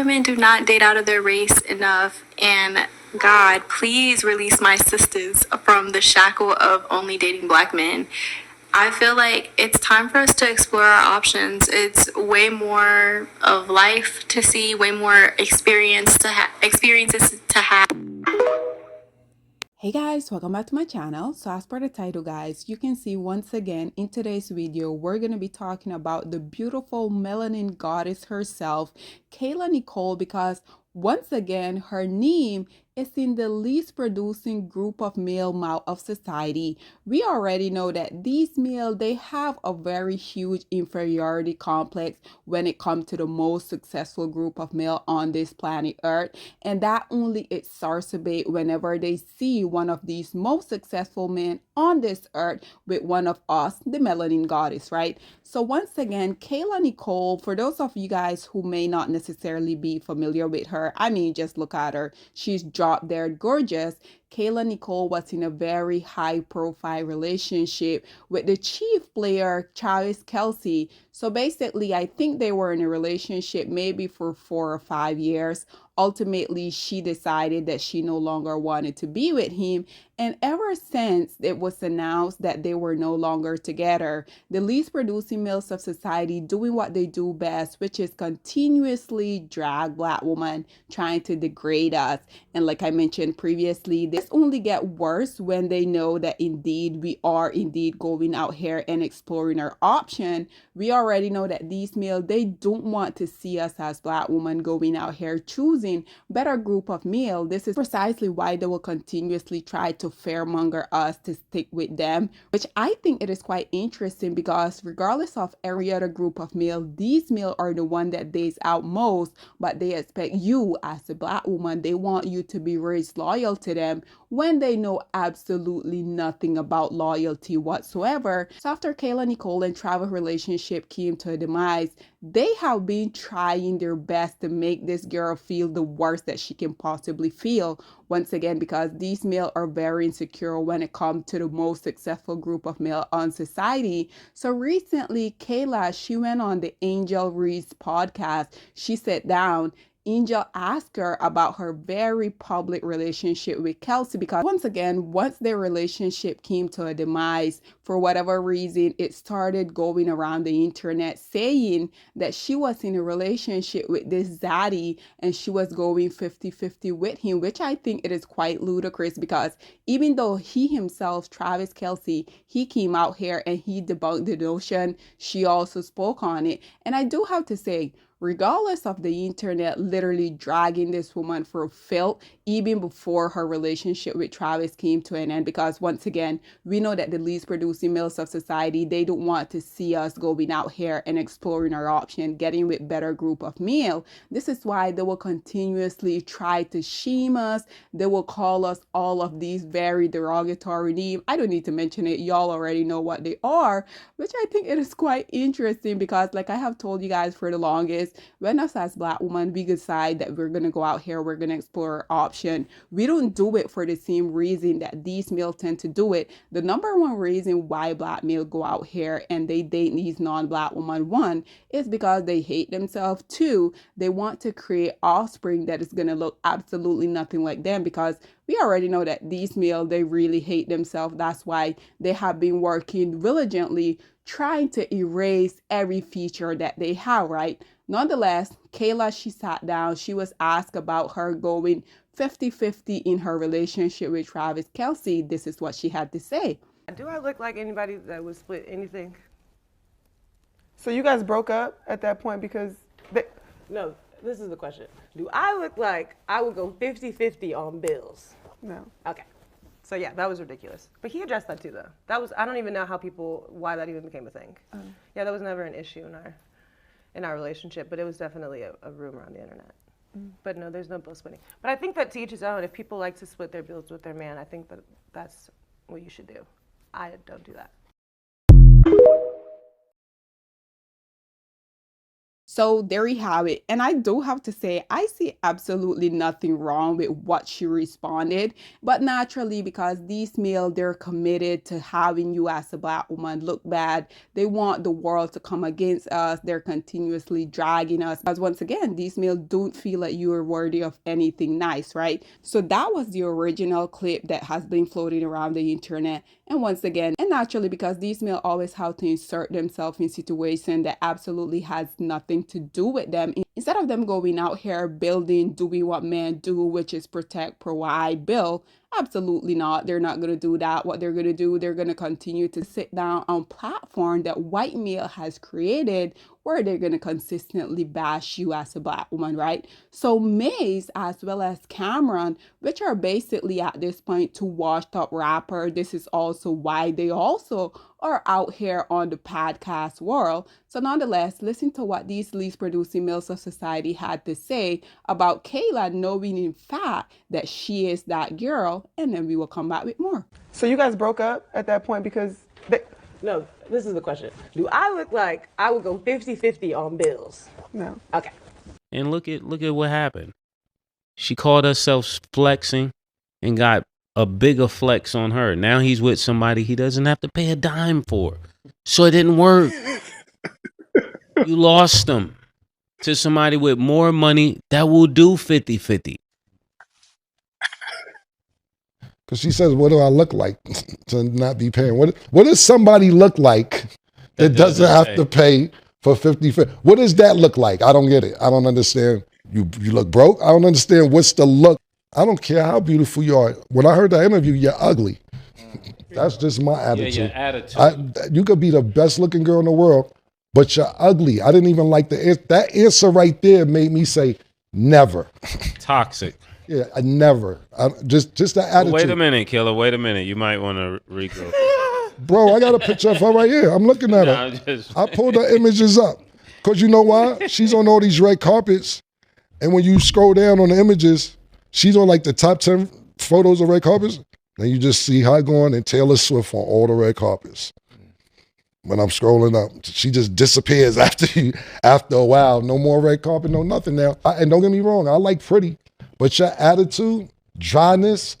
women do not date out of their race enough, and God, please release my sisters from the shackle of only dating black men. I feel like it's time for us to explore our options. It's way more of life to see, way more experiences to have. Hey guys, welcome back to my channel. So as per the title guys, you can see once again in today's video, we're going to be talking about the beautiful melanin goddess herself, Kayla Nicole, because once again, her name is in the least producing group of male mouth of society. We already know that these male, they have a very huge inferiority complex when it comes to the most successful group of male on this planet Earth. And that only exacerbate whenever they see one of these most successful men on this earth with one of us, the melanin goddess, right? So once again, Kayla Nicole, for those of you guys who may not necessarily be familiar with her, I mean, just look at her. She's drop dead gorgeous. Kayla Nicole was in a very high profile relationship with the chief player, Travis Kelce. So basically, I think they were in a relationship maybe for 4 or 5 years. Ultimately, she decided that she no longer wanted to be with him. And ever since it was announced that they were no longer together, the least producing males of society doing what they do best, which is continuously drag black women, trying to degrade us. And like I mentioned previously, this only get worse when they know that indeed we are indeed going out here and exploring our option. We already know that these males, they don't want to see us as black women going out here choosing better group of male. This is precisely why they will continuously try to fairmonger us to stick with them, which I think it is quite interesting because regardless of every other group of male, these male are the one that dates out most, but they expect you as a black woman, they want you to be raised loyal to them when they know absolutely nothing about loyalty whatsoever. So after Kayla Nicole and Travis relationship came to a demise, they have been trying their best to make this girl feel the worst that she can possibly feel. Once again, because these male are very insecure when it comes to the most successful group of male on society. So recently, Kayla, she went on the Angel Reese podcast. She sat down. Angel asked her about her very public relationship with Kelce because once again, once their relationship came to a demise, for whatever reason, it started going around the internet saying that she was in a relationship with this zaddy and she was going 50-50 with him, which I think it is quite ludicrous because even though he himself, Travis Kelce, he came out here and he debunked the notion, she also spoke on it. And I do have to say, regardless of the internet literally dragging this woman for filth even before her relationship with Travis came to an end, because once again, we know that the least producing males of society, they don't want to see us going out here and exploring our option, getting with better group of male. This is why they will continuously try to shame us. They will call us all of these very derogatory names. I don't need to mention it. Y'all already know what they are, which I think it is quite interesting because like I have told you guys for the longest, when us as black women, we decide that we're going to go out here, we're going to explore our option, we don't do it for the same reason that these males tend to do it. The number one reason why black males go out here and they date these non-black women, one, is because they hate themselves. Two, they want to create offspring that is going to look absolutely nothing like them, because we already know that these males, they really hate themselves. That's why they have been working diligently trying to erase every feature that they have, right? Nonetheless, Kayla, she sat down. She was asked about her going 50-50 in her relationship with Travis Kelce. This is what she had to say. Do I look like anybody that would split anything? So you guys broke up at that point because No, this is the question. Do I look like I would go 50-50 on bills? No. Okay. So yeah, that was ridiculous. But he addressed that too, though. That was, I don't even know why that even became a thing. Yeah, that was never an issue in our relationship, but it was definitely a rumor on the internet. But no, there's no bill splitting. But I think that to each his own. If people like to split their bills with their man, I think that that's what you should do. I don't do that. So there you have it. And I do have to say, I see absolutely nothing wrong with what she responded. But naturally, because these males, they're committed to having you as a Black woman look bad. They want the world to come against us. They're continuously dragging us. Because once again, these males don't feel like you are worthy of anything nice, right? So that was the original clip that has been floating around the internet. And once again, and naturally, because these males always have to insert themselves in situations that absolutely has nothing to do with them. Instead of them going out here building, doing what men do, which is protect, provide, build, absolutely not. They're not going to do that. What they're going to do, they're going to continue to sit down on platform that white male has created where they're going to consistently bash you as a Black woman, right? So Maze as well as Cameron, which are basically at this point two washed up rapper, this is also why they also are out here on the podcast world. So nonetheless, listen to what these least producing males of society had to say about Kayla knowing in fact that she is that girl, and then we will come back with more. So you guys broke up at that point because No, this is the question. Do I look like I would go 50-50 on bills? no. Okay. And look at what happened. She called herself flexing and got a bigger flex on her. Now he's with somebody he doesn't have to pay a dime for. So it didn't work. You lost them to somebody with more money that will do 50-50. Because she says, what do I look like to not be paying? What does somebody look like that doesn't have to pay for 50? What does that look like? I don't get it. I don't understand. You look broke? I don't understand what's the look. I don't care how beautiful you are. When I heard that interview, you're ugly. That's just my attitude. Yeah, your attitude. You could be the best looking girl in the world, but you're ugly. I didn't even like the answer. That answer right there made me say, never. Toxic. Yeah, I never. Just the attitude. Wait a minute, Killer. Wait a minute. You might want to regroup. Bro, I got a picture of her right here. I'm looking at her. I pulled her images up. Because you know why? She's on all these red carpets. And when you scroll down on the images, she's on like the top 10 photos of red carpets. And you just see her going and Taylor Swift on all the red carpets. When I'm scrolling up, she just disappears after a while. No more red carpet, no nothing now. And don't get me wrong, I like pretty. But your attitude, dryness.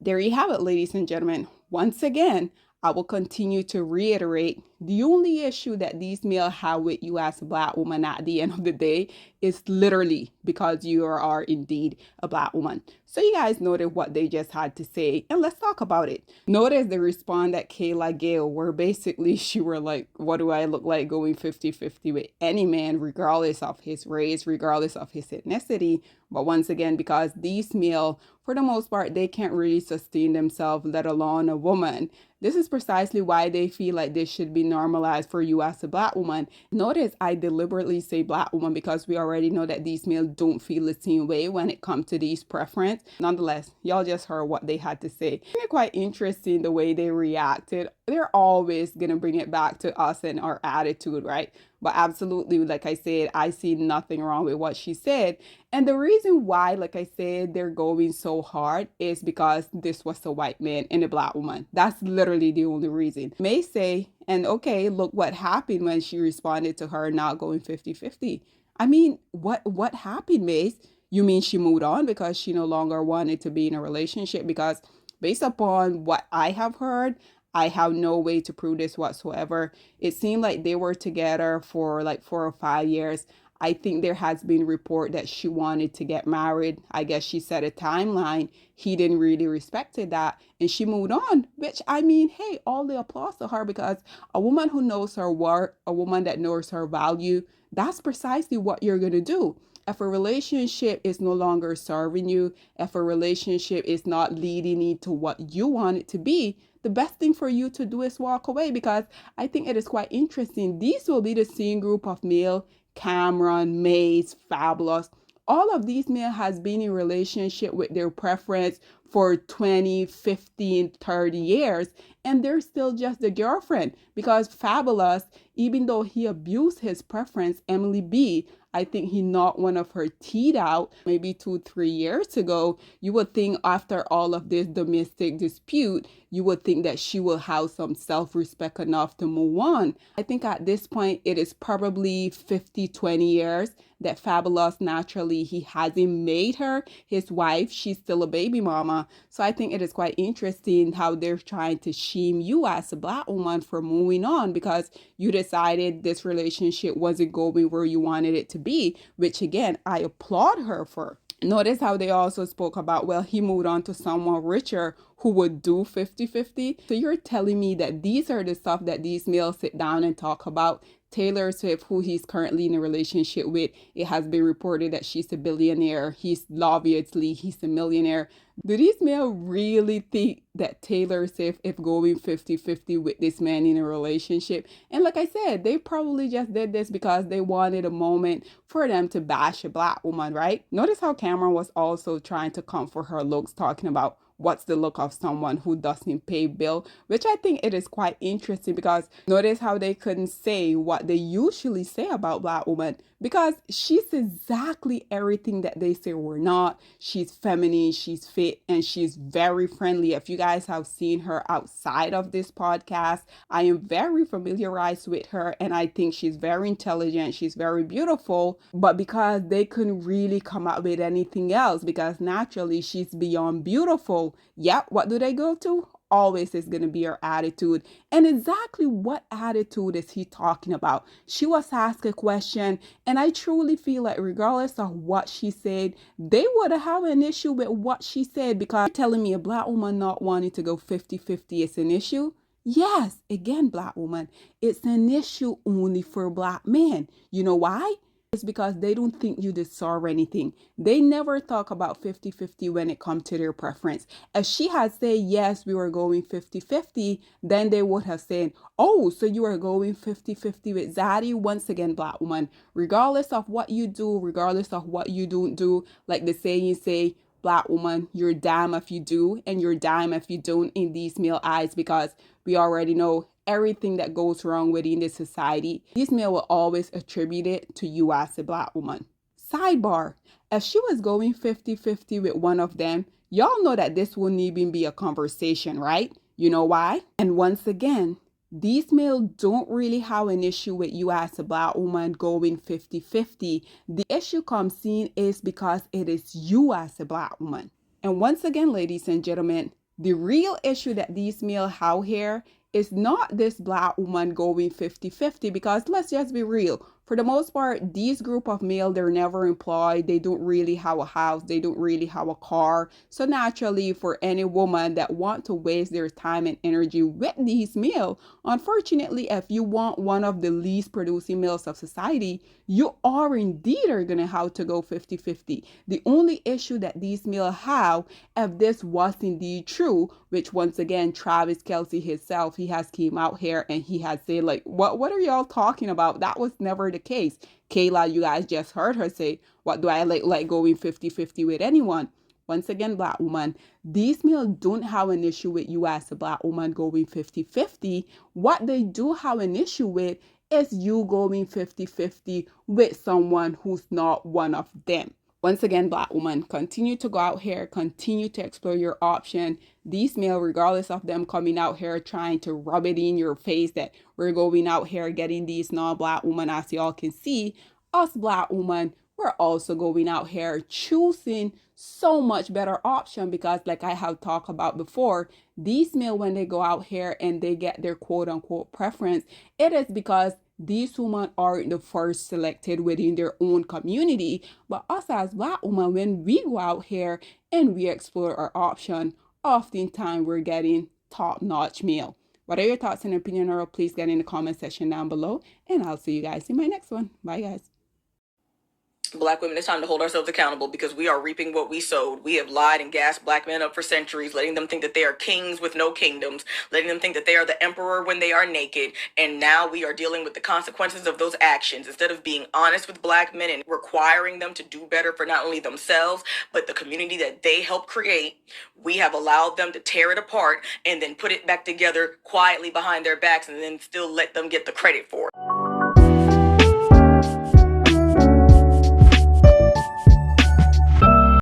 There you have it, ladies and gentlemen. Once again, I will continue to reiterate the only issue that these males have with you as a Black woman at the end of the day is literally because you are indeed a Black woman. So you guys noted what they just had to say, and let's talk about it. Notice the response that Kayla gave, where basically she were like, what do I look like going 50-50 with any man, regardless of his race, regardless of his ethnicity. But once again, because these males, for the most part, they can't really sustain themselves, let alone a woman. This is precisely why they feel like this should be normalized for you as a Black woman. Notice I deliberately say Black woman because we already know that these males don't feel the same way when it comes to these preference. Nonetheless, y'all just heard what they had to say. It's quite interesting the way they reacted. They're always going to bring it back to us and our attitude, right? But absolutely, like I said, I see nothing wrong with what she said. And the reason why, like I said, they're going so hard is because this was a white man and a Black woman. That's literally the only reason. May say, and okay, look what happened when she responded to her not going 50-50. I mean, what happened, Mace? You mean she moved on because she no longer wanted to be in a relationship? Because based upon what I have heard, I have no way to prove this whatsoever. It seemed like they were together for like 4 or 5 years. I think there has been report that she wanted to get married. I guess she set a timeline. He didn't really respect that, and she moved on, which, I mean, hey, all the applause to her, because a woman who knows her worth, a woman that knows her value, that's precisely what you're going to do. If a relationship is no longer serving you, if a relationship is not leading you to what you want it to be, the best thing for you to do is walk away, because I think it is quite interesting. These will be the same group of male, Cameron, Mace, Fabulous. All of these men has been in relationship with their preference for 20, 15, 30 years, and they're still just the girlfriend, because Fabulous, even though he abused his preference, Emily B, I think he knocked one of her teeth out maybe 2-3 years ago. You would think after all of this domestic dispute, you would think that she will have some self-respect enough to move on. I think at this point, it is probably 50-20 years that Fabulous, naturally, he hasn't made her his wife. She's still a baby mama. So I think it is quite interesting how they're trying to shame you as a Black woman for moving on because you decided this relationship wasn't going where you wanted it to be, which again, I applaud her for. Notice how they also spoke about, well, he moved on to someone richer who would do 50-50. So you're telling me that these are the stuff that these males sit down and talk about. Taylor Swift, who he's currently in a relationship with, it has been reported that she's a billionaire. He's a millionaire. Do these males really think that Taylor Swift is going 50-50 with this man in a relationship? And like I said, they probably just did this because they wanted a moment for them to bash a Black woman, right? Notice how Cameron was also trying to comfort her looks, talking about what's the look of someone who doesn't pay bill, which I think it is quite interesting because notice how they couldn't say what they usually say about Black women because she's exactly everything that they say we're not. She's feminine, she's fit, and she's very friendly. If you guys have seen her outside of this podcast, I am very familiarized with her and I think she's very intelligent, she's very beautiful, but because they couldn't really come up with anything else because naturally she's beyond beautiful. Yep, what do they go to? Always is going to be her attitude. And exactly what attitude is he talking about? She was asked a question, and I truly feel like regardless of what she said, they would have an issue with what she said because you're telling me a Black woman not wanting to go 50-50 is an issue? Yes, again, Black woman, it's an issue only for Black men. You know why? It's because they don't think you deserve anything. They never talk about 50-50 when it comes to their preference. If she had said, yes, we were going 50-50, then they would have said, oh, so you are going 50-50 with Zaddy? Once again, Black woman, regardless of what you do, regardless of what you don't do, like the saying say, Black woman, you're damn if you do and you're damn if you don't in these male eyes because we already know everything that goes wrong within this society. These men will always attribute it to you as a Black woman. Sidebar, if she was going 50-50 with one of them, y'all know that this wouldn't even be a conversation, right? You know why? And once again, these males don't really have an issue with you as a Black woman going 50-50. The issue comes in is because it is you as a Black woman. And once again, ladies and gentlemen, the real issue that these males have here is not this Black woman going 50-50 because let's just be real. For the most part, these group of male, they're never employed. They don't really have a house. They don't really have a car. So naturally, for any woman that want to waste their time and energy with these male, unfortunately, if you want one of the least producing males of society, you are indeed are going to have to go 50-50. The only issue that these male have, if this was indeed true, which once again, Travis Kelce himself, he has came out here and he has said like, what are y'all talking about? That was never the case. Kayla, you guys just heard her say, what do I like going 50-50 with anyone? Once again, Black woman, these males don't have an issue with you as a Black woman going 50-50. What they do have an issue with is you going 50-50 with someone who's not one of them. Once again, Black woman, continue to go out here, continue to explore your option. These male, regardless of them coming out here trying to rub it in your face that we're going out here getting these non-Black women, as y'all can see, us Black women, we're also going out here choosing so much better option because like I have talked about before, these male, when they go out here and they get their quote unquote preference, it is because these women aren't the first selected within their own community, but us as Black women, when we go out here and we explore our option, oftentimes we're getting top-notch male. What are your thoughts and opinion, or please get in the comment section down below, and I'll see you guys in my next one. Bye, guys. Black women, it's time to hold ourselves accountable because we are reaping what we sowed. We have lied and gassed Black men up for centuries, letting them think that they are kings with no kingdoms, letting them think that they are the emperor when they are naked. And now we are dealing with the consequences of those actions. Instead of being honest with Black men and requiring them to do better for not only themselves, but the community that they helped create, we have allowed them to tear it apart and then put it back together quietly behind their backs and then still let them get the credit for it.